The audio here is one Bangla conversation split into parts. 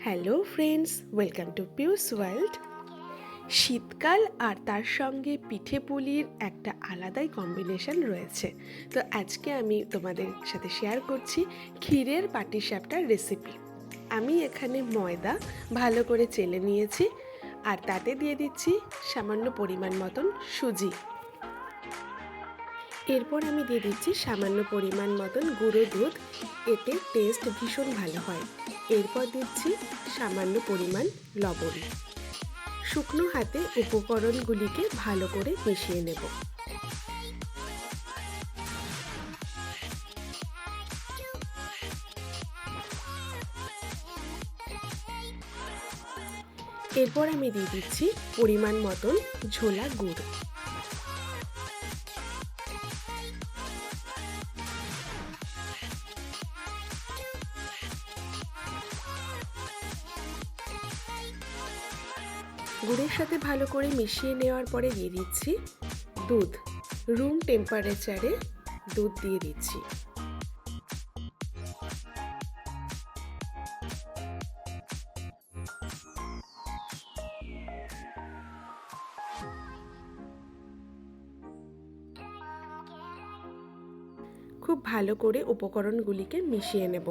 Hello friends, welcome to পিউস world. শীতকাল আর তার সঙ্গে পিঠে পুলির একটা আলাদাই কম্বিনেশন রয়েছে। তো আজকে আমি তোমাদের সাথে শেয়ার করছি ক্ষীরের পাটিসাপটার রেসিপি। আমি এখানে ময়দা ভালো করে চেলে নিয়েছি আর তাতে দিয়ে দিচ্ছি সামান্য পরিমাণ মতন সুজি। এরপর আমি দিয়ে দিচ্ছি সামান্য পরিমাণ মতন গুঁড়ো দুধ, এতে টেস্ট ভীষণ ভালো হয়। এরপর দিচ্ছি সামান্য পরিমাণ লবণ। শুকনো হাতে উপকরণগুলিকে ভালো করে মিশিয়ে নেব। এরপর আমি দিয়ে দিচ্ছি পরিমাণ মতন ঝোলা গুড়। গুড়ের সাথে ভালো করে মিশিয়ে নেওয়ার পরে দিয়ে দিচ্ছি দুধ। রুম টেম্পারেচারে দুধ দিয়ে দিচ্ছি। খুব ভালো করে উপকরণগুলিকে মিশিয়ে নেব।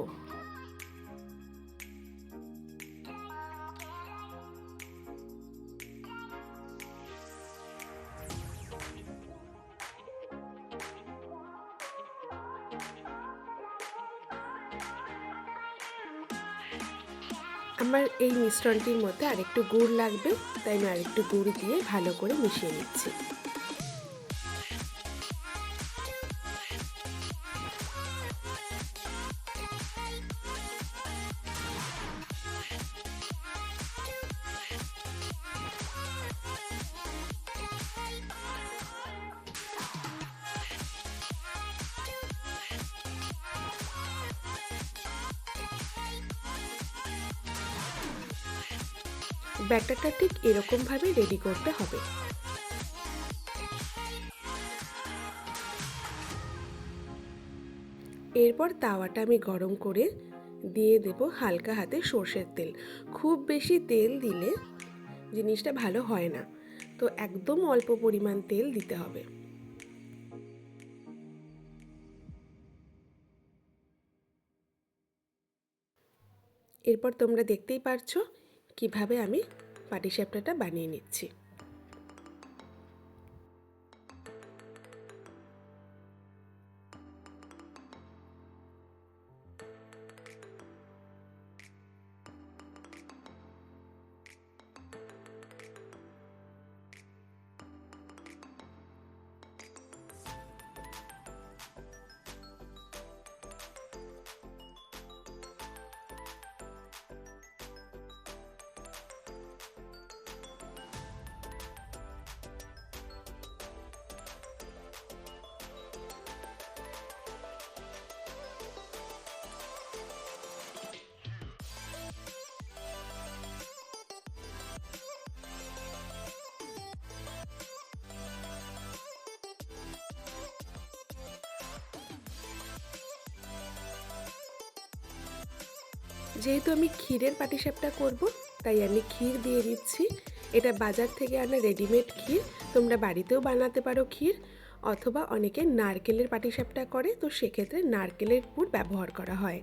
আমার এই মিশ্রণটির মধ্যে আরেকটু গুড় লাগবে, তাই আমি আরেকটু গুড় দিয়ে ভালো করে মিশিয়ে নিচ্ছি। ব্যাটারটা ঠিক এরকমভাবে রেডি করতে হবে। এরপর তাওয়াটা আমি গরম করে দিয়ে দেব হালকা হাতে সর্ষের তেল। খুব বেশি তেল দিলে জিনিসটা ভালো হয় না, তো একদম অল্প পরিমাণ তেল দিতে হবে। এরপর তোমরা দেখতেই পারছো কিভাবে আমি পাটিসাপটাটা বানিয়ে নিচ্ছি। যেহেতু আমি ক্ষীরের পাটিসাপটা করব, তাই আমি ক্ষীর দিয়ে দিচ্ছি। এটা বাজার থেকে আনা রেডিমেড ক্ষীর। তোমরা বাড়িতেও বানাতে পারো ক্ষীর, অথবা অনেকে নারকেলের পাটিসাপটা করে, তো সেক্ষেত্রে নারকেলের পুর ব্যবহার করা হয়।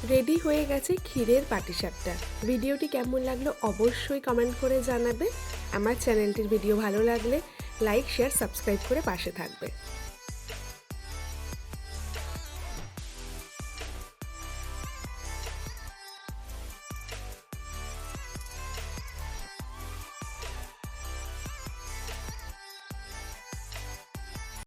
রেডি হয়ে গেছে ক্ষীরের পাটিসাপটা। ভিডিওটি কেমন লাগলো অবশ্যই কমেন্ট করে জানাবে। আমার চ্যানেলটির ভিডিও ভালো লাগলে লাইক, শেয়ার, সাবস্ক্রাইব করে পাশে থাকবে।